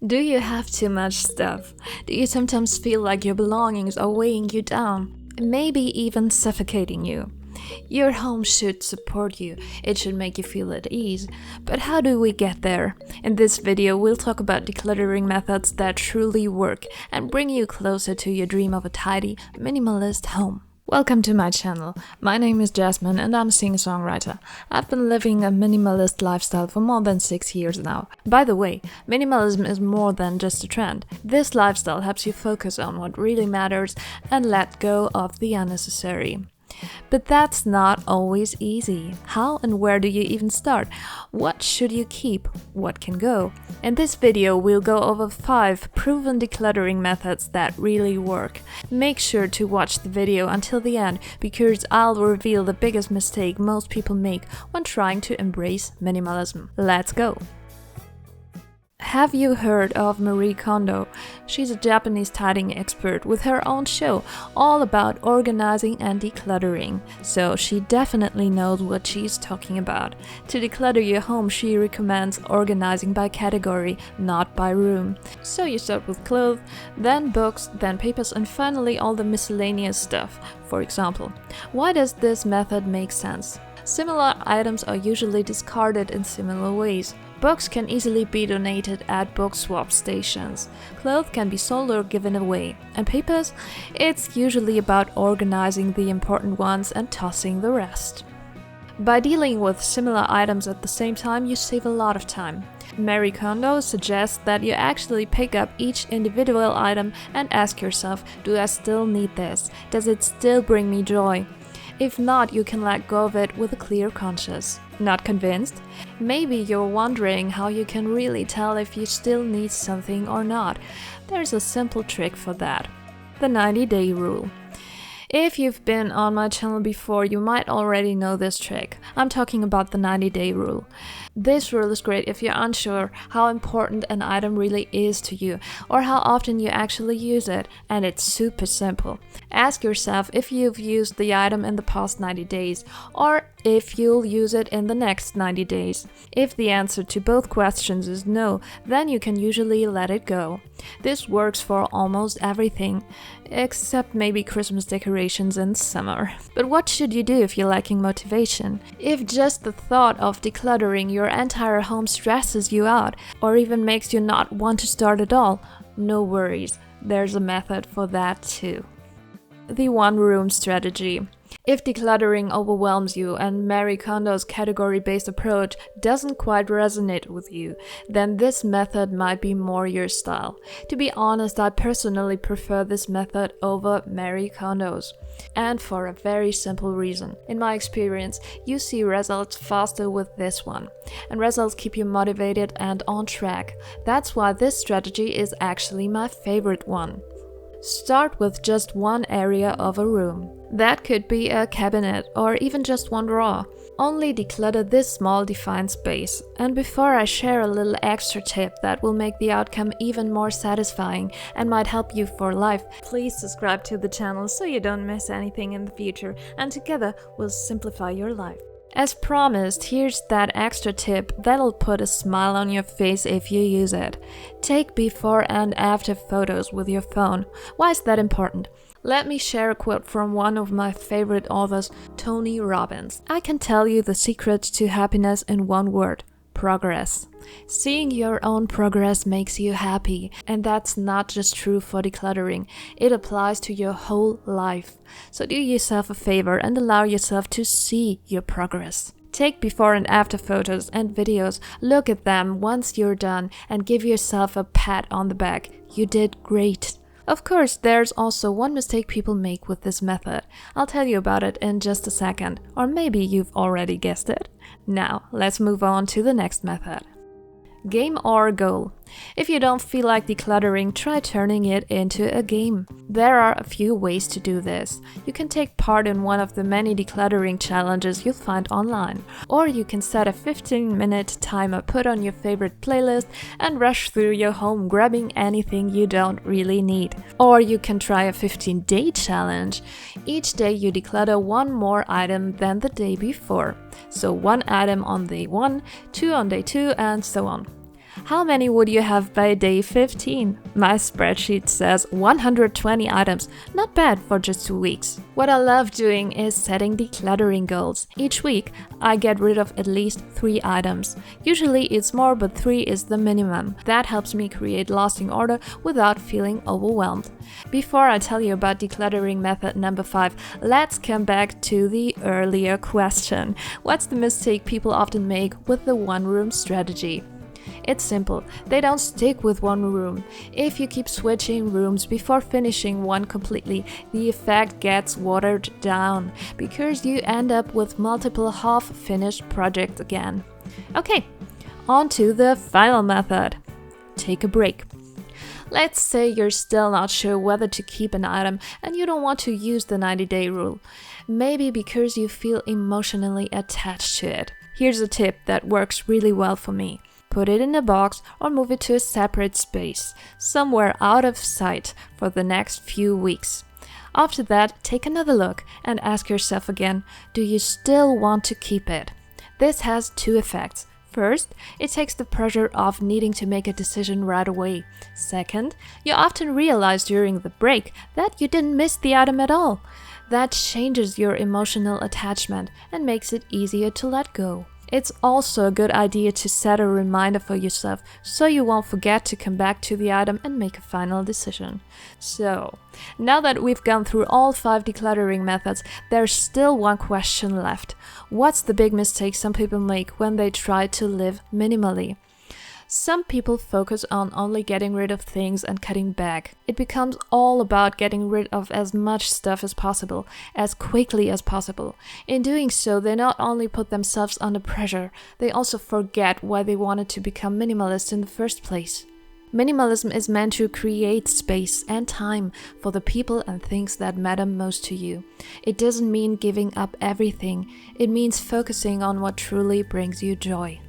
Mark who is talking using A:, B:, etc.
A: Do you have too much stuff? Do you sometimes feel like your belongings are weighing you down, maybe even suffocating you? Your home should support you, it should make you feel at ease. But how do we get there? In this video, we'll talk about decluttering methods that truly work and bring you closer to your dream of a tidy, minimalist home. Welcome to my channel. My name is Jasmine and I'm a singer-songwriter. I've been living a minimalist lifestyle for more than 6 years now. By the way, minimalism is more than just a trend. This lifestyle helps you focus on what really matters and let go of the unnecessary. But that's not always easy. How and where do you even start? What should you keep? What can go? In this video, we'll go over 5 proven decluttering methods that really work. Make sure to watch the video until the end because I'll reveal the biggest mistake most people make when trying to embrace minimalism. Let's go! Have you heard of Marie Kondo? She's a Japanese tidying expert with her own show all about organizing and decluttering, so she definitely knows what she's talking about. To declutter your home, she recommends organizing by category, not by room. So you start with clothes, then books, then papers, and finally all the miscellaneous stuff, for example. Why does this method make sense? Similar items are usually discarded in similar ways. Books can easily be donated at book swap stations. Clothes can be sold or given away. And papers? It's usually about organizing the important ones and tossing the rest. By dealing with similar items at the same time, you save a lot of time. Marie Kondo suggests that you actually pick up each individual item and ask yourself, do I still need this? Does it still bring me joy? If not, you can let go of it with a clear conscience. Not convinced? Maybe you're wondering how you can really tell if you still need something or not. There's a simple trick for that. The 90-day rule. If you've been on my channel before, you might already know this trick. I'm talking about the 90-day rule. This rule is great if you're unsure how important an item really is to you or how often you actually use it, and it's super simple. Ask yourself if you've used the item in the past 90 days or if you'll use it in the next 90 days. If the answer to both questions is no, then you can usually let it go. This works for almost everything, except maybe Christmas decorations in summer. But what should you do if you're lacking motivation? If just the thought of decluttering your entire home stresses you out, or even makes you not want to start at all, no worries, there's a method for that too. The one-room strategy. If decluttering overwhelms you and Marie Kondo's category-based approach doesn't quite resonate with you, then this method might be more your style. To be honest, I personally prefer this method over Marie Kondo's. And for a very simple reason. In my experience, you see results faster with this one. And results keep you motivated and on track. That's why this strategy is actually my favorite one. Start with just one area of a room. That could be a cabinet or even just one drawer. Only declutter this small defined space. And before I share a little extra tip that will make the outcome even more satisfying and might help you for life, please subscribe to the channel so you don't miss anything in the future, and together we'll simplify your life. As promised, here's that extra tip that'll put a smile on your face if you use it. Take before and after photos with your phone. Why is that important? Let me share a quote from one of my favorite authors, Tony Robbins. I can tell you the secret to happiness in one word: progress. Seeing your own progress makes you happy, and that's not just true for decluttering, it applies to your whole life. So do yourself a favor and allow yourself to see your progress. Take before and after photos and videos, look at them once you're done, and give yourself a pat on the back. You did great. Of course, there's also one mistake people make with this method. I'll tell you about it in just a second, or maybe you've already guessed it. Now, let's move on to the next method. Game or goal. If you don't feel like decluttering, try turning it into a game. There are a few ways to do this. You can take part in one of the many decluttering challenges you'll find online. Or you can set a 15-minute timer, put on your favorite playlist, and rush through your home grabbing anything you don't really need. Or you can try a 15-day challenge. Each day you declutter one more item than the day before. So one item on day 1, 2 on day 2, and so on. How many would you have by day 15? My spreadsheet says 120 items, not bad for just 2 weeks. What I love doing is setting decluttering goals. Each week, I get rid of at least 3 items. Usually it's more, but 3 is the minimum. That helps me create lasting order without feeling overwhelmed. Before I tell you about decluttering method number 5, let's come back to the earlier question. What's the mistake people often make with the one-room strategy? It's simple, they don't stick with one room. If you keep switching rooms before finishing one completely, the effect gets watered down because you end up with multiple half-finished projects again. Okay, on to the final method. Take a break. Let's say you're still not sure whether to keep an item and you don't want to use the 90-day rule. Maybe because you feel emotionally attached to it. Here's a tip that works really well for me. Put it in a box or move it to a separate space, somewhere out of sight for the next few weeks. After that, take another look and ask yourself again, do you still want to keep it? This has 2 effects. First, it takes the pressure off needing to make a decision right away. Second, you often realize during the break that you didn't miss the item at all. That changes your emotional attachment and makes it easier to let go. It's also a good idea to set a reminder for yourself so you won't forget to come back to the item and make a final decision. So, now that we've gone through all 5 decluttering methods, there's still one question left. What's the big mistake some people make when they try to live minimally? Some people focus on only getting rid of things and cutting back. It becomes all about getting rid of as much stuff as possible, as quickly as possible. In doing so, they not only put themselves under pressure, they also forget why they wanted to become minimalist in the first place. Minimalism is meant to create space and time for the people and things that matter most to you. It doesn't mean giving up everything. It means focusing on what truly brings you joy.